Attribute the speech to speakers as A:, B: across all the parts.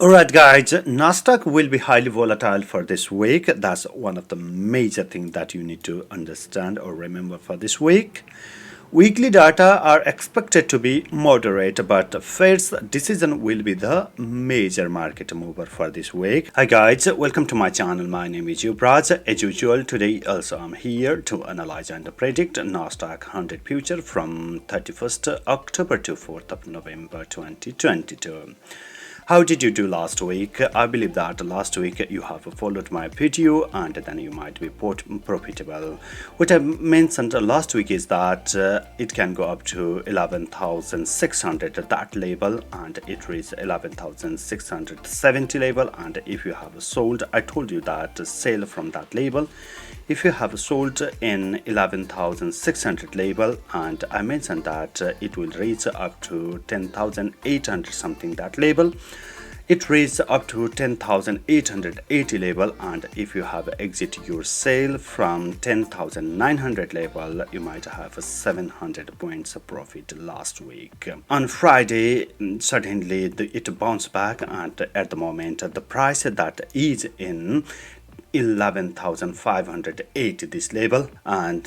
A: Alright guys, Nasdaq will be highly volatile for this week. That's one of the major things that you need to understand or remember for this week. Weekly data are expected to be moderate, but Fed's decision will be the major market mover for this week. Hi guys, welcome to my channel. My name is Yubraj. As usual, today also I'm here to analyze and predict Nasdaq 100 future from 31st October to 4th of November 2022. How did you do last week? I believe that last week you have followed my video and then you might be profitable. What I mentioned last week is that it can go up to 11,600 at that level, and it reached 11,670 level. And if you have sold, I told you that sell from that level. If you have sold in 11,600 level, and I mentioned that it will reach up to 10,800 something that level. It reached up to 10,880 level, and if you have exit your sale from 10,900 level, you might have 700 points of profit last week. On Friday, suddenly it bounced back, and at the moment the price that is in 11,580 this level. And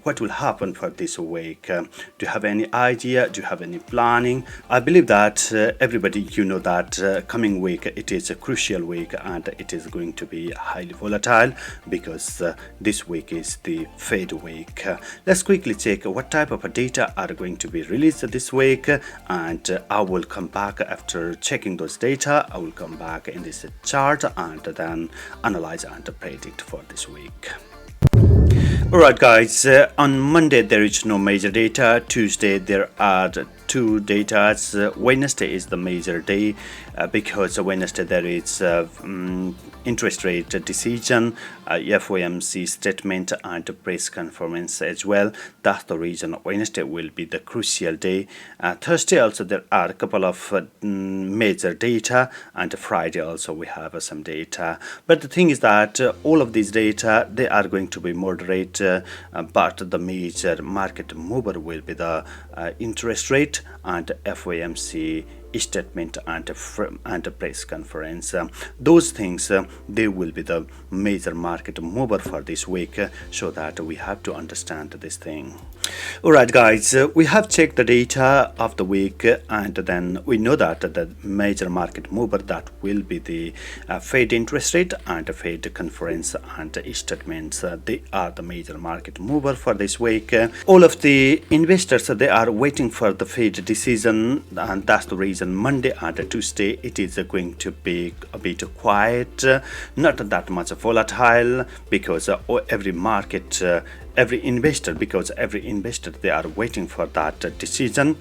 A: what will happen for this week? Do you have any idea? Do you have any planning? I believe that everybody, you know that coming week it is a crucial week, and it is going to be highly volatile because this week is the Fed week. Let's quickly check what type of data are going to be released this week, and I will come back after checking those data. I will come back in this chart and then analyze and predict for this week. Alright guys, on Monday there is no major data. Tuesday there are two datas. Wednesday is the major day because Wednesday there is interest rate decision, FOMC statement and press conference as well. That's the reason Wednesday will be the crucial day. Thursday also there are a couple of major data, and Friday also we have some data. But the thing is that all of these data, they are going to be moderate, but the major market mover will be the interest rate and FOMC statement and a press conference. Those things they will be the major market mover for this week, so that we have to understand this thing. Alright guys, we have checked the data of the week, and then we know that the major market mover that will be the Fed interest rate and Fed conference and statements. They are the major market mover for this week. All of the investors, they are waiting for the Fed decision, and that's the reason Monday and Tuesday it is going to be a bit quiet, not that much volatile, because every investor they are waiting for that decision,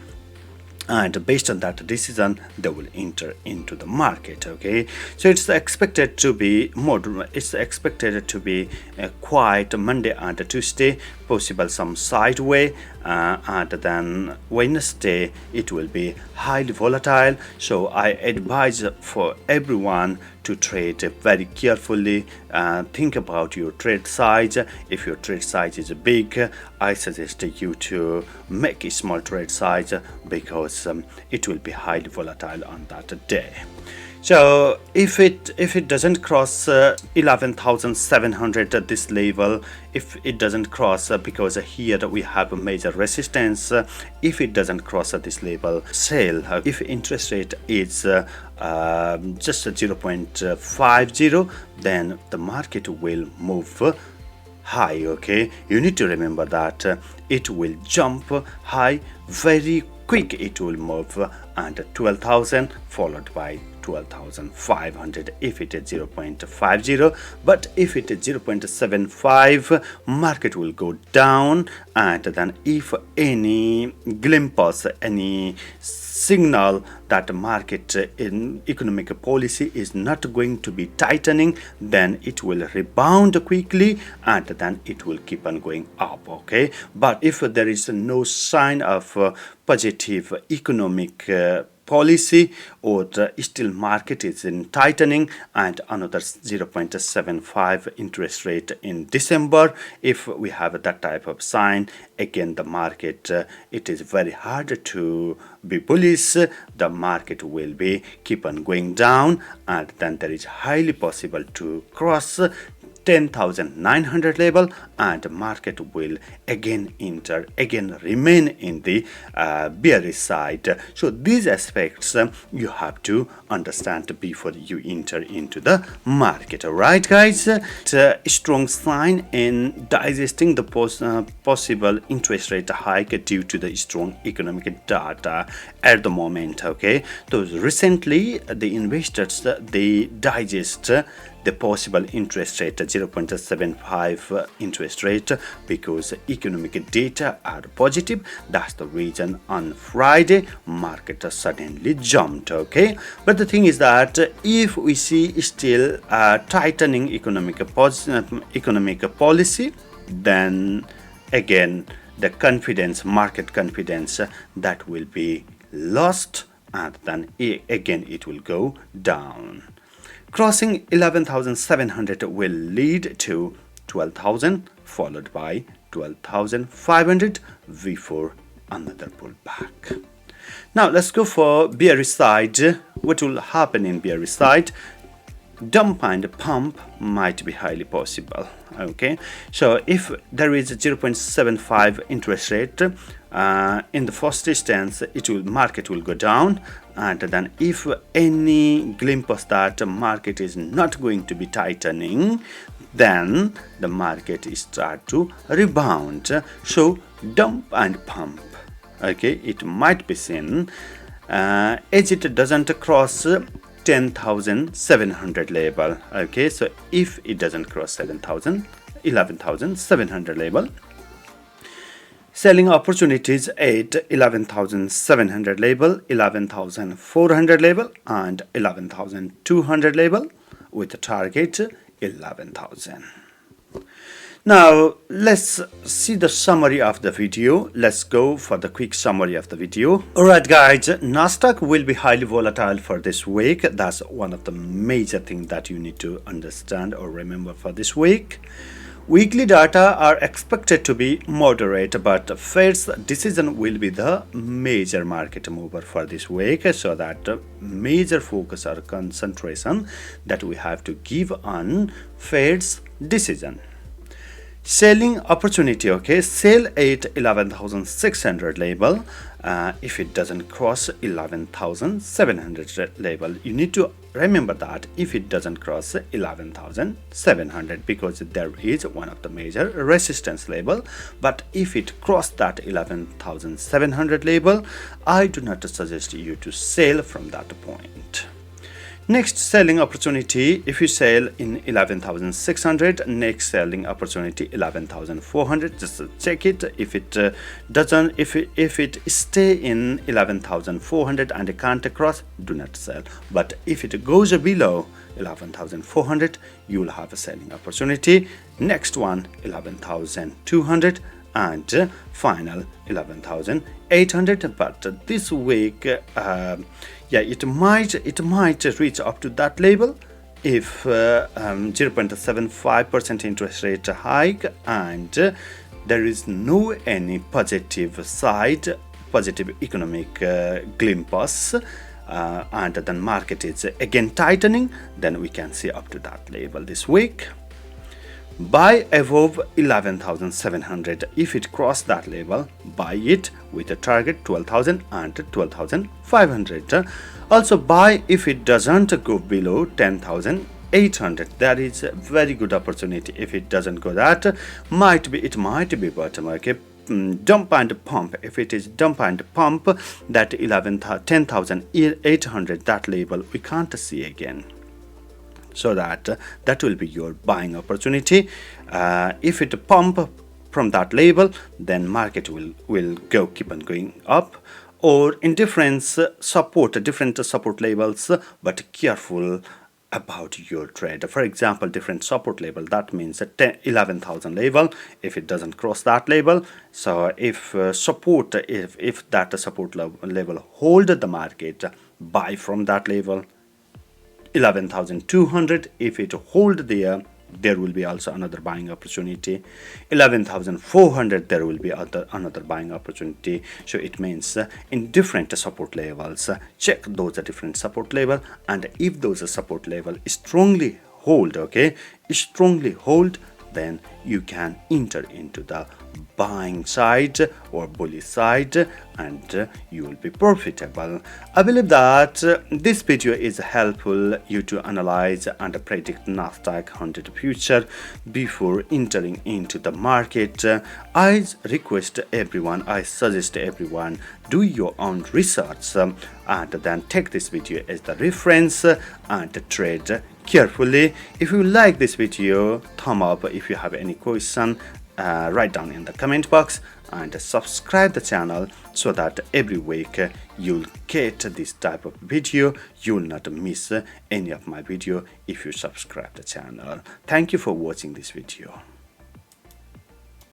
A: and based on that decision they will enter into the market. Okay, so it's expected to be moderate. It's expected to be quiet Monday and Tuesday, possible some sideway, and then Wednesday it will be highly volatile. So I advise for everyone to trade very carefully. Think about your trade size. If your trade size is big, I suggest you to make a small trade size, because it will be highly volatile on that day. So if it doesn't cross 11,700 at this level, if it doesn't cross, because here we have a major resistance, if it doesn't cross at this level, sell. If interest rate is just 0.50, then the market will move high. Okay, you need to remember that it will jump high very quick. It will move and 12,000 followed by 12,500 if it is 0.50, but if it is 0.75, market will go down. And then if any glimpse, any signal that market in economic policy is not going to be tightening, then it will rebound quickly, and then it will keep on going up. Okay, but if there is no sign of positive economic policy, or still market is in tightening, and another 0.75 interest rate in December. If we have that type of sign, again the market, it is very hard to be bullish. The market will be keep on going down, and then there is highly possible to cross 10,900 level, and market will again remain in the bearish side. So these aspects you have to understand before you enter into the market. All right, guys. It's a strong sign in digesting the possible interest rate hike due to the strong economic data at the moment. Okay, so recently the investors they digest the possible interest rate 0.75 interest rate because economic data are positive. That's the reason on Friday market suddenly jumped. Okay, but the thing is that if we see still tightening economic policy, then again the market confidence that will be lost, and then again it will go down. Crossing 11,700 will lead to 12,000, followed by 12,500 before another pullback. Now let's go for bearish side. What will happen in bearish side? Dump and pump might be highly possible. Okay, so if there is a 0.75 interest rate in the first instance, market will go down, and then if any glimpse that market is not going to be tightening, then the market is start to rebound. So dump and pump, okay, it might be seen as it doesn't cross 10,700 level. Okay, so if it doesn't cross 11,700 level, selling opportunities at 11,700 level, 11,400 level, and 11,200 level with a target 11,000. Now let's see the summary of the video. Let's go for the quick summary of the video. Alright guys, Nasdaq will be highly volatile for this week. That's one of the major things that you need to understand or remember for this week. Weekly data are expected to be moderate, but Fed's decision will be the major market mover for this week, so that major focus or concentration that we have to give on Fed's decision. Selling opportunity, okay, sell at 11,600 level. If it doesn't cross 11,700 level, you need to remember that if it doesn't cross 11,700, because there is one of the major resistance level. But if it crossed that 11,700 level, I do not suggest you to sell from that point. Next selling opportunity, if you sell in 11,600, next selling opportunity 11,400. Just check it. If it doesn't, if it stay in 11,400 and it can't cross, do not sell. But if it goes below 11,400, you will have a selling opportunity. Next one 11,200, and final 11,800. But this week yeah, it might reach up to that level if 0.75% interest rate hike, and there is no any positive side, positive economic glimpse, and then market is again tightening, then we can see up to that level this week. Buy above 11,700. If it cross that level, buy it with a target 12,000 and 12,500. Also buy if it doesn't go below 10,800. That is a very good opportunity. If it doesn't go that, it might be bottom. Okay, dump and pump. If it is dump and pump, that 10,800, that level we can't see again. So that will be your buying opportunity. If it pump from that level, then market will keep on going up, or in different support levels, but careful about your trade. For example, different support level, that means 11,000 level. If it doesn't cross that level, so if that support level hold the market, buy from that level. 11,200, if it hold there will be also another buying opportunity. 11,400, there will be another buying opportunity. So it means in different support levels, check those different support level, and if those support level strongly hold, okay, strongly hold, then you can enter into the buying side or bullish side, and you will be profitable. I believe that this video is helpful you to analyze and predict Nasdaq 100 future before entering into the market. I request everyone, I suggest everyone, do your own research and then take this video as the reference and trade carefully. If you like this video, thumb up. If you have any question, write down in the comment box, and subscribe the channel so that every week you'll get this type of video. You'll not miss any of my video if you subscribe the channel. Thank you for watching this video.